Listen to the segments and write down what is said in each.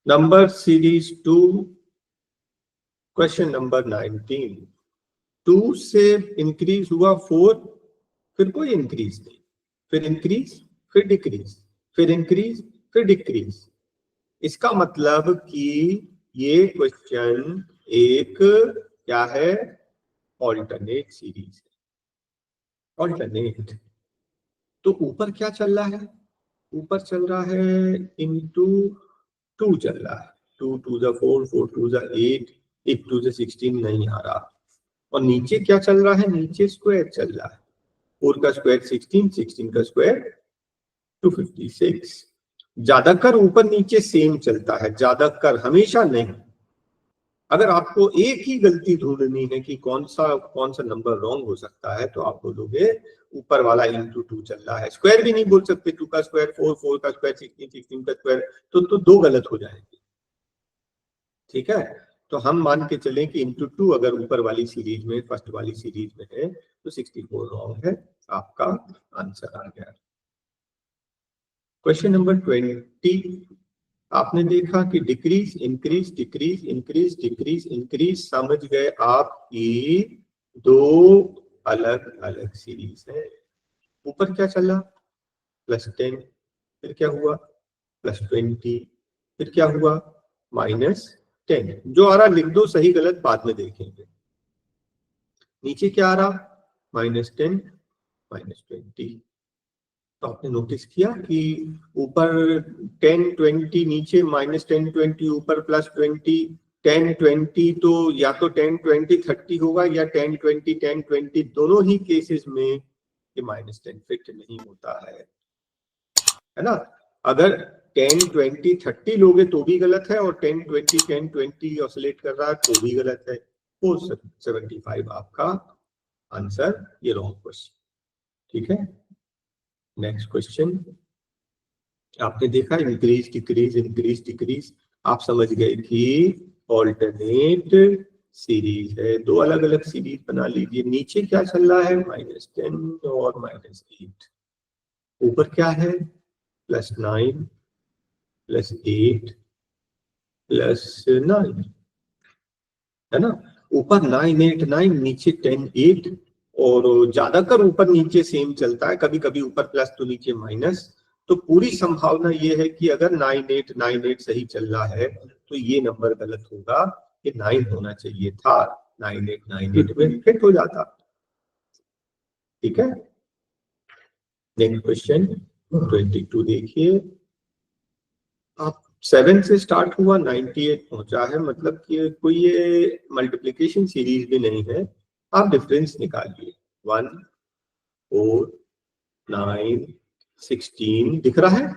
Number series 2, question number 19। 2 से increase हुआ 4, फिर कोई इंक्रीज नहीं, फिर इंक्रीज, फिर डिक्रीज, फिर इंक्रीज, फिर डिक्रीज। इसका मतलब कि ये क्वेश्चन एक क्या है, ऑल्टरनेट सीरीज है। ऑल्टरनेट तो ऊपर क्या चल रहा है, ऊपर चल रहा है इंटू 2 चल रहा है, 2 2 जा 4, 4 2 जा 8, 8 2 जा 16 नहीं आ रहा। और नीचे क्या चल रहा है, नीचे स्क्वायर चल रहा है, 4 का स्क्वायर 16, 16 का स्क्वायर 256। ज्यादातर ऊपर नीचे सेम चलता है, ज्यादातर, हमेशा नहीं। अगर आपको एक ही गलती ढूंढनी है कि कौन सा नंबर रॉन्ग हो सकता है, तो आप बोलोगे ऊपर वाला इंटू 2 चल रहा है। स्क्वायर भी नहीं बोल सकते, 2 का स्क्वायर 4, 4 का स्क्वायर 16, 16 का स्क्वायर, तो दो गलत हो जाएंगे। ठीक है, तो हम मान के चलें कि इंटू 2 अगर ऊपर वाली सीरीज में, फर्स्ट वाली सीरीज में है, तो 64 रॉन्ग है। आपका आंसर आ गया। Question number 20। आपने देखा कि decrease increase decrease increase decrease increase, समझ गए आप कि दो अलग अलग सीरीज है। ऊपर क्या चला, +10, फिर क्या हुआ +20, फिर क्या हुआ -10। जो आ रहा लिख दो, सही गलत बाद में देखेंगे। नीचे क्या आ रहा, -10 -20। तो आपने नोटिस किया कि ऊपर 10 20, नीचे -10 20, ऊपर +20 10 20। तो या तो 10 20 30 होगा, या 10 20 10 20। दोनों ही केसेस में ये -10 फिट नहीं होता है ना। अगर 10 20 30 लोगे तो भी गलत है, और 10 20 10 20 ऑसिलेट कर रहा है तो भी गलत है। 475 आपका आंसर, ये रॉन्ग क्वेश्चन। ठीक है, नेक्स्ट क्वेश्चन। आपने देखा इंक्रीज डिक्रीज इंक्रीज डिक्रीज, आप समझ गए कि ऑल्टरनेट सीरीज है। दो अलग अलग सीरीज बना लीजिए। नीचे क्या चल रहा है, -10 और -8। ऊपर क्या है, +9 +8 +9, है ना। ऊपर 9 8 9, नीचे 10 8। और ज्यादातर ऊपर नीचे सेम चलता है, कभी कभी ऊपर प्लस तो नीचे माइनस। तो पूरी संभावना ये है कि अगर 9 8 9 8 सही चल रहा है, तो ये नंबर गलत होगा, कि 9 होना चाहिए था। 9 8 9 8 में फिट हो जाता। ठीक है, नेक्स्ट क्वेश्चन 22 देखिए। आप 7 से स्टार्ट हुआ, 98 पहुंचा है, मतलब कि कोई ये मल्टीप्लिकेशन सीरीज भी नहीं है। आप डिफरेंस निकालिए। 1 4 9 16 दिख रहा है,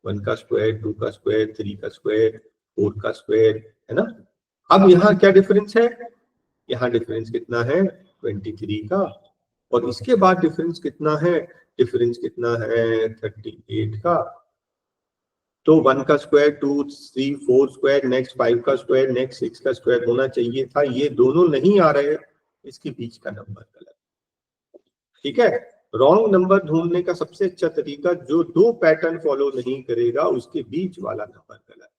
1 का स्क्वायर 2 का स्क्वायर 3 का स्क्वायर 4 का स्क्वायर, है ना। अब यहाँ क्या डिफरेंस है, यहाँ डिफरेंस कितना है, 23 का। और इसके बाद डिफरेंस कितना है, डिफरेंस कितना है, 38 का। तो 1 का स्क्वायर 2 3 4 स्क्वायर, नेक्स्ट 5 का स्क्वायर, नेक्स्ट 6 का स्क्वायर होना चाहिए था। ये दोनों नहीं आ रहे, इसके बीच का नंबर गलत। ठीक है, रॉन्ग नंबर ढूंढने का सबसे अच्छा तरीका, जो दो पैटर्न फॉलो नहीं करेगा उसके बीच वाला नंबर गलत।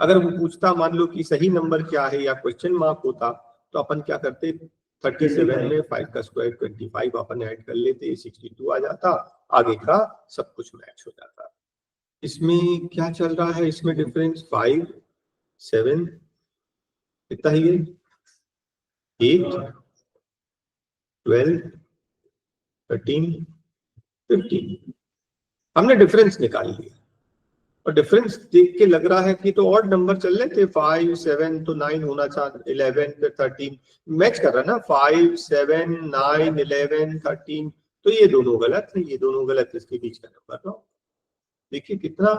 अगर वो पूछता मान लो कि सही नंबर क्या है, या क्वेश्चन मार्क होता, तो अपन क्या करते, 37 में 5 का स्क्वायर 25 अपन ऐड कर लेते, 62 आ जाता, आगे का सब कुछ मैच हो जाता। इसमें क्या चल रहा है, इसमें डिफरेंस 5 7 कितना है, ये 8 12 13 15। हमने डिफरेंस निकाल लिया, और डिफरेंस देख के लग रहा है कि तो और नंबर चल रहे थे, 5 7 तो 9 होना चाहिए, 11 फिर 13 मैच कर रहा है ना, 5 7 9 11 13। तो ये दोनों गलत है, ये दोनों गलत, इसके बीच का नंबर ना। देखिए कितना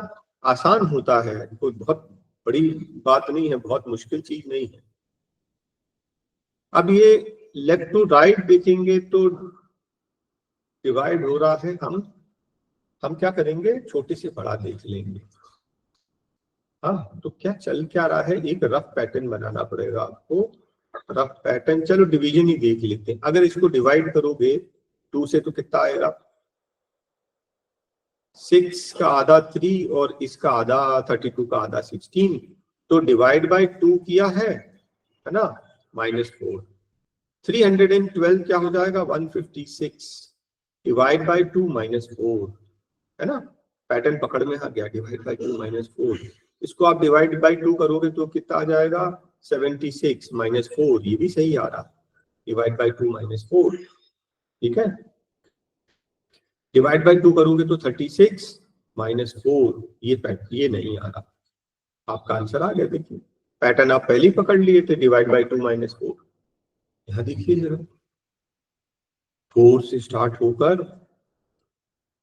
आसान होता है, कोई बहुत बड़ी बात नहीं है, बहुत मुश्किल चीज नहीं है। अब ये लेफ्ट टू राइट देखेंगे तो डिवाइड हो रहा है, हम क्या करेंगे, छोटे से बड़ा देख लेंगे। हाँ, तो क्या चल क्या रहा है, एक रफ पैटर्न बनाना पड़ेगा आपको। रफ पैटर्न, चलो डिवीजन ही देख लेते हैं। अगर इसको डिवाइड करोगे 2 से तो कितना आएगा, 6 का आधा 3 और इसका आधा 32 का आधा 16, तो डिवाइड बाय 2 किया है ना, -4। 312 क्या हो जाएगा, 156 डिवाइड बाय 2 -4, है ना। पैटर्न पकड़ में आ गया, डिवाइड बाय 2 -4। इसको आप डिवाइड बाय 2 करोगे तो कितना आ जाएगा, 76 -4, ये भी सही आ रहा, डिवाइड बाय 2 -4, ठीक है। डिवाइड बाय 2 करोगे तो 36 -4, ये नहीं आ रहा, आपका आंसर आ गया। देखिए पैटर्न आप पहले ही पकड़ लिए थे, डिवाइड बाय 2 -4। यहाँ देखिए जरा, 4 से स्टार्ट होकर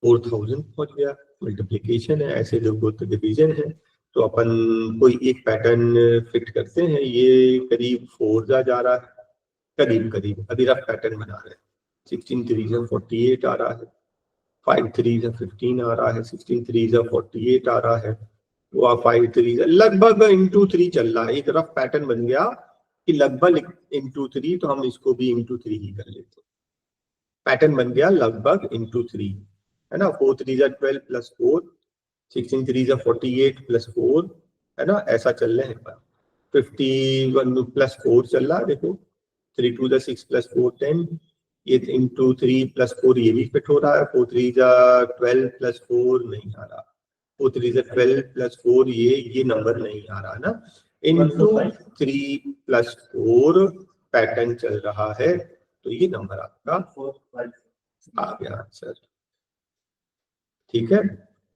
4000 पहुंच गया, मल्टीप्लीकेशन है, ऐसे लोगों तो डिवीजन है। तो अपन कोई एक पैटर्न फिट करते हैं, ये करीब 4 जा रहा है, करीब करीब अभी रफ पैटर्न बना रहे हैं। 16 3 48 आ रहा है, 5 3 15 आ रहा है, 16 3 48 आ रहा है, 5 3 लगभग इंटू 3 चल रहा है। एक रफ पैटर्न बन गया कि लगभग इंटू 3, तो हम इसको भी इंटू 3 ही कर लेते हैं। पैटर्न बन गया लगभग इंटू 3, है ना। 4 3 12 प्लस 4, 16 3 48 प्लस 4, है ना, ऐसा चल रहे हैं। 51 प्लस 4 चल रहा है, देखो 3 2 6 प्लस 4 10, ये इंटू 3 प्लस 4 ये भी फिट हो रहा है। 4 3 12 प्लस 4 नहीं आ रहा, 4 3 12 प्लस 4 ये नंबर नहीं आ रहा ना। इंटू 3 प्लस 4 पैटर्न चल रहा है, तो ये नंबर आपका आ गया आंसर, ठीक है,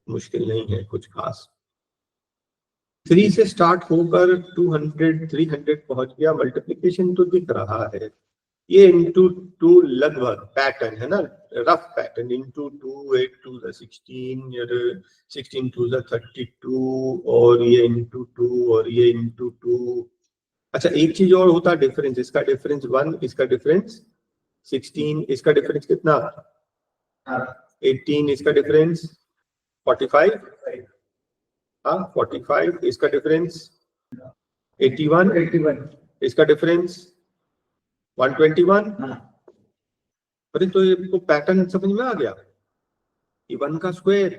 मुश्किल नहीं है कुछ खास। 3 से स्टार्ट होकर 200 300 पहुंच गया, मल्टीप्लिकेशन तो दिख रहा है, ये इंटू 2 लगभग पैटर्न है ना, रफ पैटर्न, इंटू 2 8 2 16 और 16 2 32 और ये इंटू 2 और ये इंटू 2। अच्छा एक चीज और होता है डिफरेंस, इसका डिफरेंस 1, इसका डिफरेंस 16, इसका डिफरेंस कितना 18, इसका डिफरेंस 45, हाँ 45, इसका डिफरेंस 81, इसका डिफरेंस 121। अरे तो ये तो पैटर्न समझ में आ गया, ये 1 का स्क्वायर,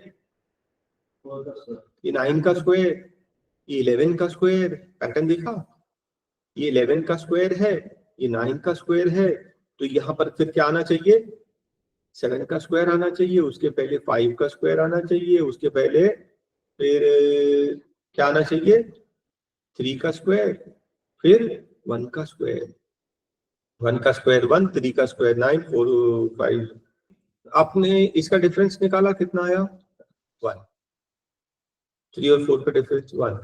ये 9 का स्क्वायर, ये 11 का स्क्वायर, पैटर्न देखा, ये 11 का स्क्वायर है, ये 9 का स्क्वायर है, तो यहाँ पर फिर क्या आना चाहिए, 7 का स्क्वायर आना चाहिए, उसके पहले 5 का स्क्वायर आना चाहिए, उसके पहले फिर क्या आना चाहिए, 3 का स्क्वायर, फिर 1 का स्क्वायर, 1 का स्क्वायर 1, 3 का स्क्वायर 9, 4 5। आपने इसका डिफरेंस निकाला कितना आया 1, 3 और 4 का डिफरेंस 1,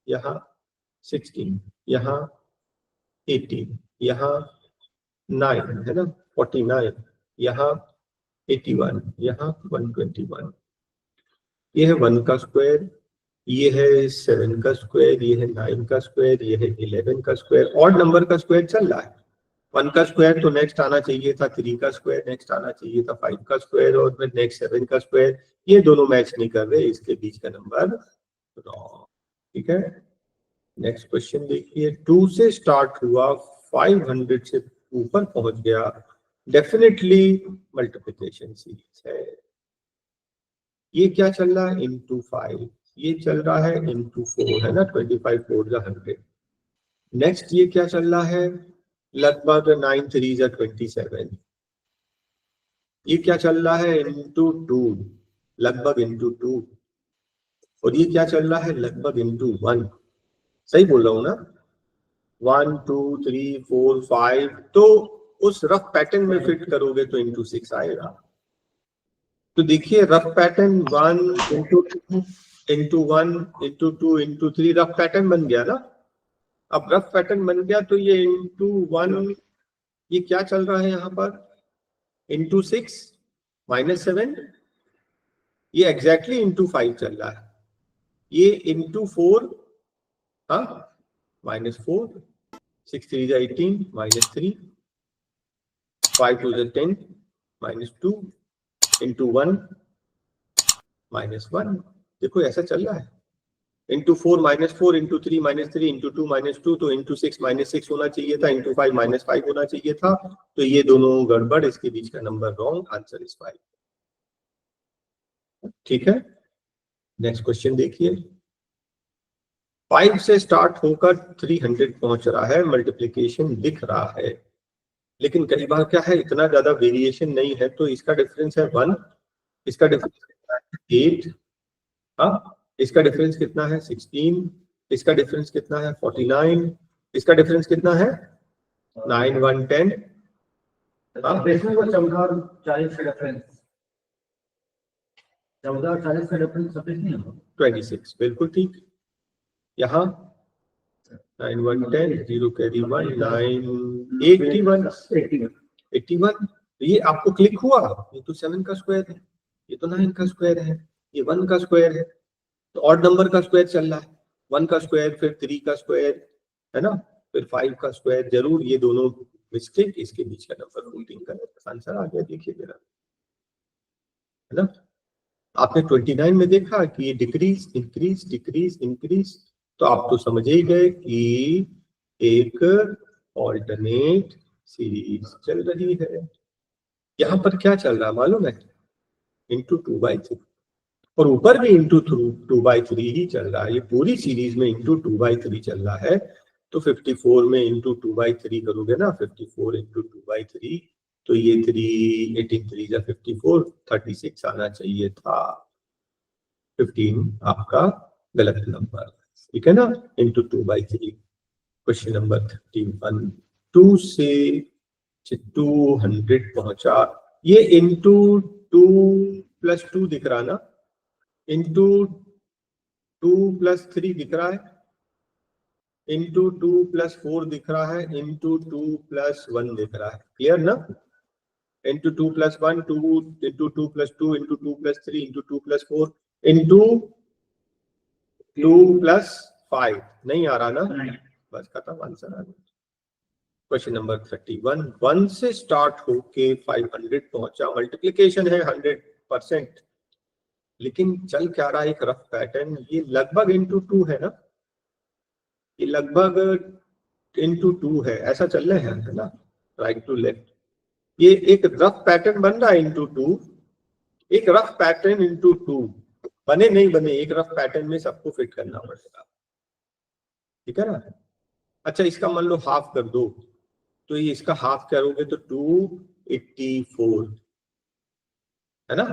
यहाँ 16, यहाँ 18, यहाँ 9 है ना, 49, यहाँ 81, यहाँ 121। ये है 1 का स्क्वायर, ये है 7 का स्क्वायर, ये है 9 का स्क्वायर, ये है 11 का स्क्वायर, ऑड नंबर का स्क्वायर चल रहा है। 1 का स्क्वायर तो नेक्स्ट आना चाहिए था 3 का स्क्वायर, नेक्स्ट आना चाहिए था 5 का स्क्वायर, और फिर नेक्स्ट 7 का स्क्वायर, ये दोनों मैच नहीं कर रहे, इसके बीच का नंबर रॉन्ग, ठीक है। नेक्स्ट क्वेश्चन देखिए, 2 से स्टार्ट हुआ 500 से ऊपर पहुंच गया, डेफिनेटली मल्टीप्लिकेशन सीरीज है। ये क्या चल रहा है, इंटू 5, ये चल रहा है इंटू 4, है ना, 25 4 100। नेक्स्ट ये क्या चल रहा है, लगभग 9 3 27, ये क्या चल रहा है, इंटू 2, लगभग इंटू 2, और ये क्या चल रहा है, लगभग इंटू 1, सही बोल रहा हूं ना, 1 2 3 4 5, तो उस रफ पैटर्न में फिट करोगे तो इंटू 6 आएगा। तो देखिए rough pattern 1 into 2 into 1 into 2 into 3 rough pattern बन गया ना। अब रफ पैटर्न बन गया तो ये इंटू 1, ये क्या चल रहा है यहाँ पर, इंटू 6 -7, ये एग्जैक्टली इंटू 5 चल रहा है, ये इंटू 4, हाँ -4, 6 3 18 -3, 5 2 10 -2 इंटू 1 -1, देखो ऐसा चल रहा है, इंटू 4 -4 इंटू 3 -3 इंटू 2 -2, तो इंटू 6 -6 होना चाहिए था, इंटू 5 -5 होना चाहिए था, तो ये दोनों गड़बड़, इसके बीच का नंबर रॉन्ग, आंसर इज 5। ठीक है, नेक्स्ट क्वेश्चन देखिए। 5 से स्टार्ट होकर 300 पहुंच रहा है, मल्टीप्लीकेशन दिख रहा है, लेकिन कई बार क्या है इतना ज्यादा वेरिएशन नहीं है, तो इसका डिफरेंस है 1, इसका डिफरेंस कितना है 8, हाँ इसका डिफरेंस कितना है 16, इसका डिफरेंस कितना है 49, इसका डिफरेंस कितना है 9 1 10, हाँ 14 और 40 का डिफरेंस, 14 और 40 का डिफरेंस 26, बिल्कुल ठीक। यहाँ 9 1 10, 0 कैरी 1, 9 81, ये आपको क्लिक हुआ, ये तो 7 का स्क्वायर है, ये तो 9 का स्क्वायर है, ये 1 का स्क्वायर है, तो ऑड नंबर का स्क्वायर चल रहा है, 1 का स्क्वायर फिर 3 का स्क्वायर है ना, फिर 5 का स्क्वायर, जरूर ये दोनों मिस्टेक, इसके बीच का नंबर 14 का आंसर आ गया, देखिए मेरा, है ना। आपने 29 में देखा कि ये डिक्रीज इंक्रीज डिक्रीज इंक्रीज, तो आप तो समझ ही गए कि एक ऑल्टरनेट सीरीज चल रही है। यहां पर क्या चल रहा है मालूम है, इंटू 2/3, और ऊपर भी इंटू 2/3 ही चल रहा है, ये पूरी सीरीज में इंटू 2/3 चल रहा है। तो 54 में इंटू 2/3 करोगे ना, 54 इंटू 2/3, तो ये 3 18 3 या 54 36 आना चाहिए था, 15 आपका गलत नंबर, ठीक है ना, इंटू 2/3। क्वेश्चन नंबर 31, 2 से 200 पहुंचा, ये इंटू 2 + 2 दिख रहा ना, इंटू 2 + 3 दिख रहा है, इंटू 2 + 4 दिख रहा है, इंटू 2 + 1 दिख रहा है, क्लियर ना, into 2 + 1, 2 into 2 + 2 into 2 + 3 into 2 + 4 into 2 + 5, नहीं आ रहा ना, बस खत्म, आंसर आ गया। क्वेश्चन नंबर 31, 1 से स्टार्ट होके 500 पहुंचा, मल्टीप्लिकेशन है 100%, लेकिन चल क्या रहा है एक रफ पैटर्न, ये लगभग इंटू 2 है ना, ये लगभग इंटू 2 है, ऐसा चल रहा है ना, राइट टू लेफ्ट, ये एक रफ पैटर्न बन रहा है इंटू 2, एक रफ पैटर्न इंटू 2, बने नहीं बने, एक रफ पैटर्न में सबको फिट करना पड़ेगा, ठीक है ना। अच्छा इसका मान लो हाफ कर दो, तो ये इसका हाफ करोगे तो 284 है ना,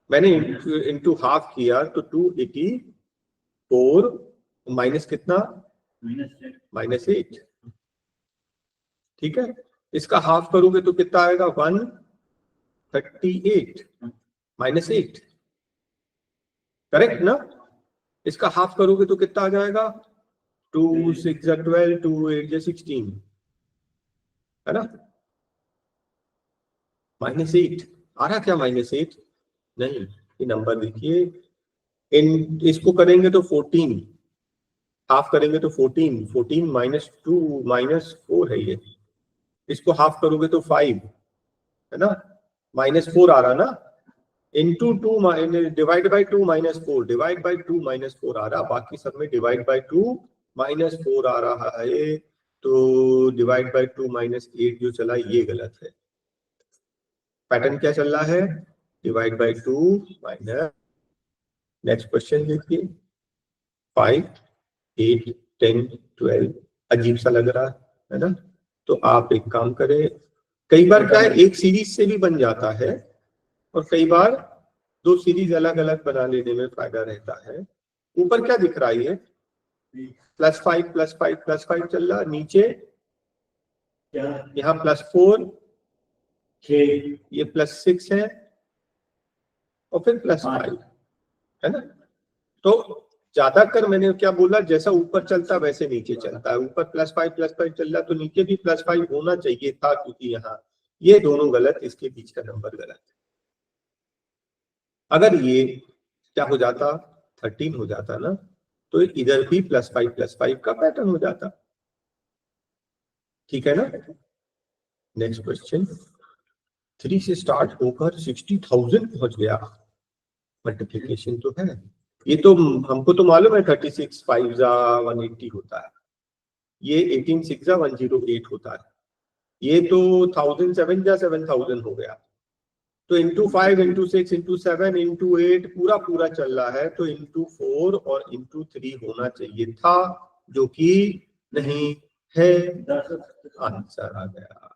मैंने इंटू हाफ किया तो 284 माइनस कितना, -8, ठीक है। इसका हाफ करोगे तो कितना आएगा 138 -8, करेक्ट ना। इसका हाफ करोगे तो कितना आ जाएगा 2 6 12, 2 8 16, है ना, -8 आ रहा क्या, -8 नहीं, ये नंबर देखिए, इन इसको करेंगे तो 14, हाफ करेंगे तो 14 -2 -4 है ये, इसको हाफ करोगे तो 5 है ना, -4 आ रहा ना, into 2 divide by 2 -4 divide by 2 -4 आ रहा, बाकी सब में डिवाइड बाई 2 -4 आ रहा है, तो डिवाइड बाई 2 -8 जो चला ये गलत है, पैटर्न क्या चल रहा है, divide by 2 minus, next question देखिए, 5 8 10 12, अजीब सा लग रहा है ना, तो आप एक काम करें, कई बार क्या है एक सीरीज से भी बन जाता है, और कई बार 2 सीरीज अलग अलग बना लेने में फायदा रहता है। ऊपर क्या दिख रहा है, +5 +5 +5 चल रहा, नीचे यहाँ +4 ये +6 है, और फिर +5 है ना, तो ज्यादातर मैंने क्या बोला, जैसा ऊपर चलता वैसे नीचे चलता है, ऊपर +5 चल रहा तो नीचे भी +5 होना चाहिए था, क्योंकि यहाँ ये दोनों गलत, इसके बीच का नंबर गलत है। अगर ये क्या हो जाता 13 हो जाता ना, तो इधर भी +5 का पैटर्न हो जाता, ठीक है ना। नेक्स्ट क्वेश्चन, 3 से स्टार्ट होकर 60,000 पहुंच गया, मल्टीप्लिकेशन तो है, ये तो हमको तो मालूम है 36 5 जा 180 होता है, ये 18 6 जा 108 होता है, ये तो 1007 जा 7000 हो गया, तो इंटू 5 इंटू 6 इंटू 7 इंटू 8 पूरा पूरा चल रहा है, तो इंटू 4 और इंटू 3 होना चाहिए था, जो कि नहीं है। आंसर आ गया।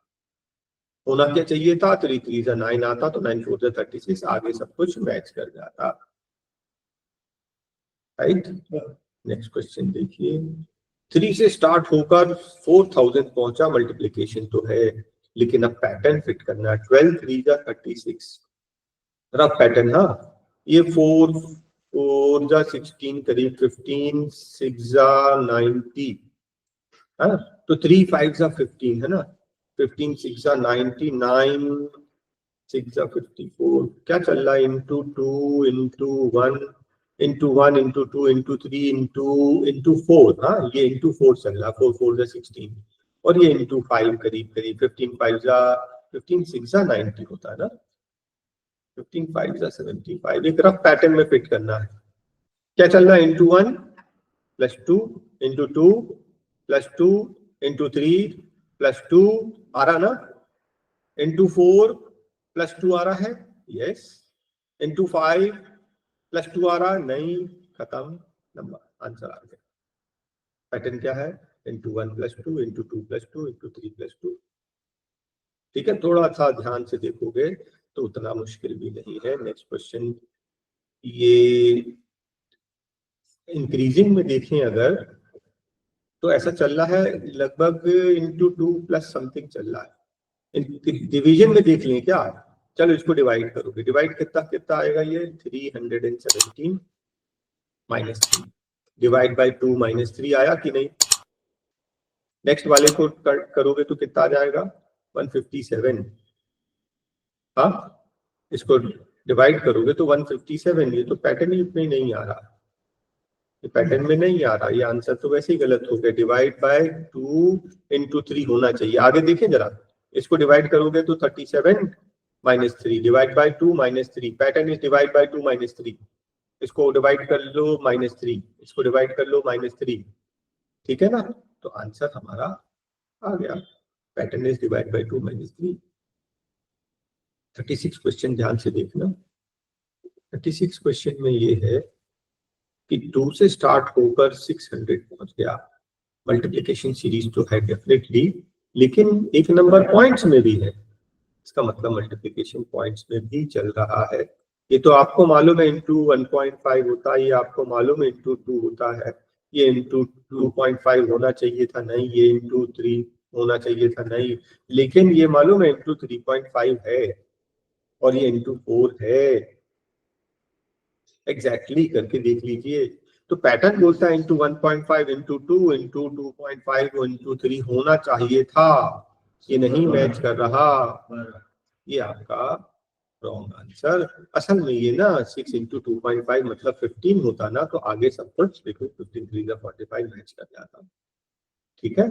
होना क्या चाहिए था, 3 3 जा 9 आता, तो 9 4 जा 36, आगे सब कुछ मैच कर जाता। राइट। नेक्स्ट क्वेश्चन देखिए। 3 से स्टार्ट होकर 4000 पहुंचा, मल्टीप्लीकेशन तो है, लेकिन अब पैटर्न फिट करना है। 12 3 जा 36 रफ पैटर्न। हाँ, ये 4 4 जा 16 करीब 15 6 जा 90, हाँ, तो 3 5 जा 15 है ना, 15 6 जा 90, 9 6 जा 54, क्या चल रहा है, into 2 into 1 into 1 into 2 into 3 into 4, हाँ ये इंटू 4 चल रहा है, 4 4 जा 16, और ये इंटू 5 करीब करीब 15 5 जा 15 6 जा 90 होता है ना, 15 5 जा 75, एक रफ पैटर्न में फिट करना है। क्या चल रहा है, into 1 plus 2 into 2 plus 2 into 3 plus 2 आ रहा ना, इंटू 4 प्लस 2 आ रहा है, यस, इंटू 5 प्लस 2 आ रहा है, नहीं, खत्म, नंबर, आंसर आ गया। पैटर्न क्या है, into 1 plus 2 into 2 plus 2 into 3 plus 2। ठीक है, थोड़ा सा ध्यान से देखोगे तो उतना मुश्किल भी नहीं है। नेक्स्ट क्वेश्चन, ये इंक्रीजिंग में देखें अगर, तो ऐसा चल रहा है लगभग इंटू 2 प्लस समथिंग चल रहा है। डिवीजन में देख लें क्या, चलो इसको डिवाइड करोगे, डिवाइड कितना कितना आएगा, ये 317 माइनस 3, डिवाइड बाई 2 माइनस 3 आया कि नहीं। नेक्स्ट वाले को करोगे तो कितना आ जाएगा, 157, हाँ, इसको डिवाइड करोगे तो 157, ये तो पैटर्न ही में नहीं आ रहा, ये पैटर्न में नहीं आ रहा, ये आंसर तो वैसे ही गलत हो गया। डिवाइड बाय 2 इंटू 3 होना चाहिए। आगे देखें जरा, इसको डिवाइड करोगे तो 37 minus 3, divide by 2 minus 3, pattern is divide by 2 minus 3, इसको डिवाइड कर लो -3, इसको डिवाइड कर लो -3, ठीक है ना, तो आंसर हमारा आ गया, pattern is divide by 2 -3। 36 question ध्यान से देखना। 36 क्वेश्चन में ये है कि 2 से स्टार्ट होकर 600 पहुंच गया, मल्टीप्लिकेशन सीरीज तो है डेफिनेटली, लेकिन एक नंबर पॉइंट्स में भी है, इसका मतलब मल्टीप्लिकेशन पॉइंट्स में भी चल रहा है। ये तो आपको मालूम है इंटू 1.5 होता है, ये आपको मालूम है इंटू 2 होता है, ये इंटू 2.5 होना चाहिए था, नहीं, ये इंटू 3 होना चाहिए था, नहीं, लेकिन ये मालूम है इंटू 3.5 है, और ये इंटू 4 है, एग्जैक्टली करके देख लीजिए। तो पैटर्न बोलता है इंटू 1.5 इंटू 2 इंटू 2.5 इंटू 3 होना चाहिए था, ये नहीं मैच कर रहा, ये आपका रॉन्ग आंसर। असल में ये ना 6 इंटू 2.5 मतलब 15 होता ना, तो आगे सब कुछ देखो 15 3 45 मैच कर जाता। ठीक है।